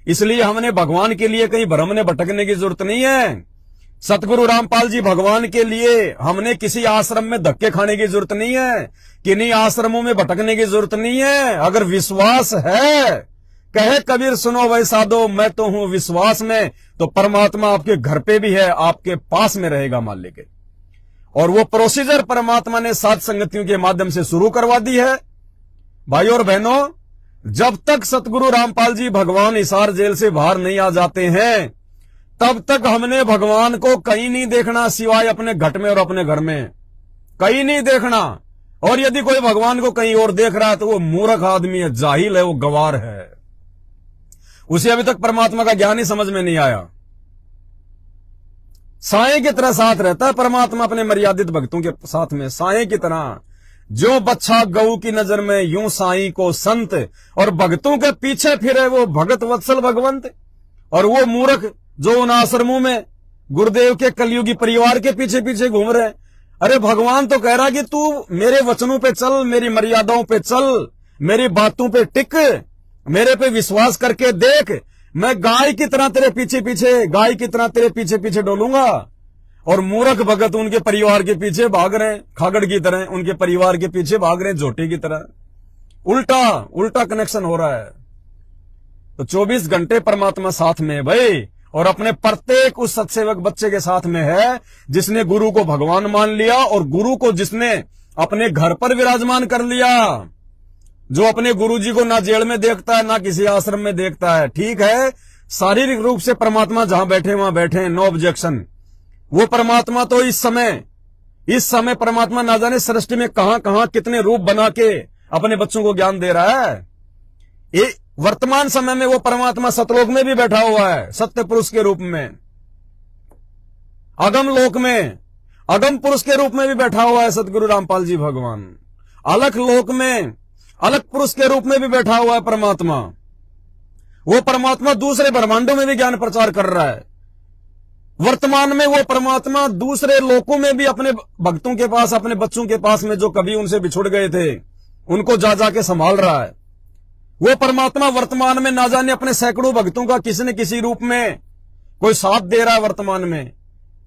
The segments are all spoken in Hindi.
इसलिए हमने भगवान के लिए कहीं भ्रमने भटकने की जरूरत नहीं है। सतगुरु रामपाल जी भगवान के लिए हमने किसी आश्रम में धक्के खाने की जरूरत नहीं है, किन्हीं आश्रमों में भटकने की जरूरत नहीं है। अगर विश्वास है, कहे कबीर सुनो भाई साधो मैं तो हूं विश्वास में, तो परमात्मा आपके घर पे भी है, आपके पास में रहेगा मान लेके। और वो प्रोसीजर परमात्मा ने सात संगतियों के माध्यम से शुरू करवा दी है। भाई और बहनों, जब तक सतगुरु रामपाल जी भगवान हिसार जेल से बाहर नहीं आ जाते हैं, तब तक हमने भगवान को कहीं नहीं देखना सिवाय अपने घट में और अपने घर में, कहीं नहीं देखना। और यदि कोई भगवान को कहीं और देख रहा है तो वो मूर्ख आदमी है, जाहिल है, वो गवार है, उसे अभी तक परमात्मा का ज्ञान ही समझ में नहीं आया। साए की तरह साथ रहता है परमात्मा अपने मर्यादित भक्तों के साथ में, साए की तरह। जो बच्चा गऊ की नजर में यूं साई को संत, और भक्तों के पीछे फिरे वो भगत वत्सल भगवंत। और वो मूर्ख जो उन आश्रमों में गुरुदेव के कलयुगी परिवार के पीछे पीछे घूम रहे। अरे भगवान तो कह रहा कि तू मेरे वचनों पे चल, मेरी मर्यादाओं पे चल, मेरी बातों पे टिक, मेरे पे विश्वास करके देख, मैं गाय की तरह तेरे पीछे पीछे, गाय की तरह तेरे पीछे पीछे डोलूंगा। और मूर्ख भगत उनके परिवार के पीछे भाग रहे, खागड़ की तरह उनके परिवार के पीछे भाग रहे, झोटी की तरह। उल्टा उल्टा कनेक्शन हो रहा है। तो 24 घंटे परमात्मा साथ में है भाई, और अपने प्रत्येक उस सत्सेवक बच्चे के साथ में है जिसने गुरु को भगवान मान लिया, और गुरु को जिसने अपने घर पर विराजमान कर लिया, जो अपने गुरु जी को ना जेल में देखता है ना किसी आश्रम में देखता है। ठीक है, शारीरिक रूप से परमात्मा जहां बैठे वहां बैठे, नो ऑब्जेक्शन। वो परमात्मा तो इस समय परमात्मा ना जाने सृष्टि में कहां कहां कितने रूप बना के अपने बच्चों को ज्ञान दे रहा है। ये वर्तमान समय में वो परमात्मा सतलोक में भी बैठा हुआ है, सत्य पुरुष के रूप में, अगम लोक में अगम पुरुष के रूप में भी बैठा हुआ है सतगुरु रामपाल जी भगवान। अलख लोक में अलग पुरुष के रूप में भी बैठा हुआ है परमात्मा। वो परमात्मा दूसरे ब्रह्मांडों में भी ज्ञान प्रचार कर रहा है। वर्तमान में वो परमात्मा दूसरे लोकों में भी अपने भक्तों के पास, अपने बच्चों के पास में जो कभी उनसे बिछुड़ गए थे, उनको जा जाके संभाल रहा है। वो परमात्मा वर्तमान में ना जाने अपने सैकड़ों भक्तों का किसी न किसी रूप में कोई साथ दे रहा है। वर्तमान में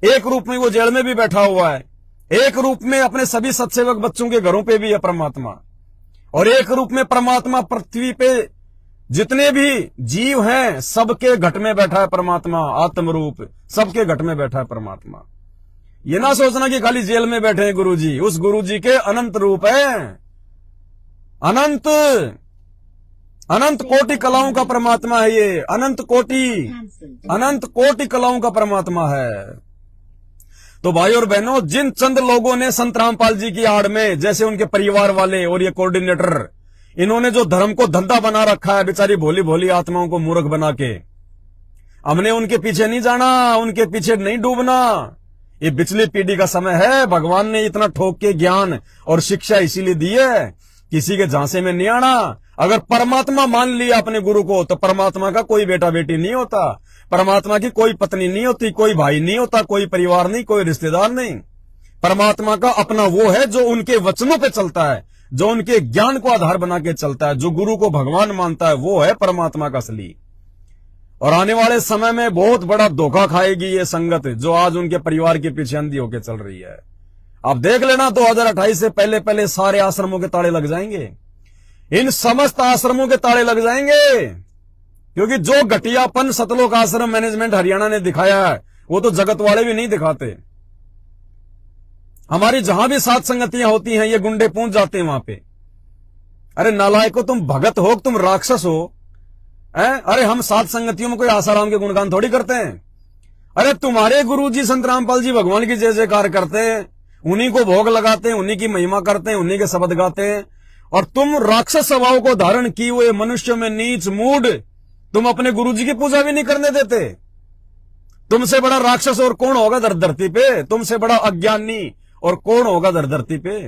एक रूप में वो जेल में भी बैठा हुआ है, एक रूप में अपने सभी सत्सेवक बच्चों के घरों पे भी है परमात्मा, और एक रूप में परमात्मा पृथ्वी पे जितने भी जीव हैं सबके घट में बैठा है परमात्मा। आत्म रूप सबके घट में बैठा है परमात्मा। ये ना सोचना कि खाली जेल में बैठे हैं गुरुजी, उस गुरुजी के अनंत रूप है। अनंत अनंत कोटि कलाओं का परमात्मा है ये, अनंत कोटि कलाओं का परमात्मा है। तो भाई और बहनों, जिन चंद लोगों ने संत रामपाल जी की आड़ में, जैसे उनके परिवार वाले और ये कोऑर्डिनेटर, इन्होंने जो धर्म को धंधा बना रखा है, बेचारी भोली भोली आत्माओं को मूर्ख बना के, हमने उनके पीछे नहीं जाना, उनके पीछे नहीं डूबना। ये पिछली पीढ़ी का समय है। भगवान ने इतना ठोक के ज्ञान और शिक्षा इसीलिए दी है, किसी के झांसे में नहीं आना। अगर परमात्मा मान लिया अपने गुरु को, तो परमात्मा का कोई बेटा बेटी नहीं होता, परमात्मा की कोई पत्नी नहीं होती, कोई भाई नहीं होता, कोई परिवार नहीं, कोई रिश्तेदार नहीं। परमात्मा का अपना वो है जो उनके वचनों पे चलता है, जो उनके ज्ञान को आधार बना के चलता है, जो गुरु को भगवान मानता है, वो है परमात्मा का असली। और आने वाले समय में बहुत बड़ा धोखा खाएगी ये संगत, जो आज उनके परिवार के पीछे अंधी होकर चल रही है। आप देख लेना, 2028 से पहले पहले सारे आश्रमों के ताले लग जाएंगे, इन समस्त आश्रमों के ताले लग जाएंगे। क्योंकि जो घटियापन सतलोक आश्रम मैनेजमेंट हरियाणा ने दिखाया है, वो तो जगत वाले भी नहीं दिखाते। हमारी जहां भी सात संगतियां होती हैं, ये गुंडे पहुंच जाते हैं वहां पे। अरे नालायको, तुम भगत हो, तुम राक्षस हो, अरे हम सात संगतियों में कोई आसाराम के गुणगान थोड़ी करते हैं। अरे तुम्हारे गुरुजी संत रामपाल जी भगवान की जय जयकार करते हैं, उन्हीं को भोग लगाते हैं, उन्हीं की महिमा करते हैं, उन्हीं के शब्द गाते हैं, और तुम राक्षस स्वभाव को धारण किए हुए मनुष्य में नीच मूड, तुम अपने गुरुजी की पूजा भी नहीं करने देते। तुमसे बड़ा राक्षस और कौन होगा धरती पे? तुमसे बड़ा अज्ञानी और कौन होगा धरती पे?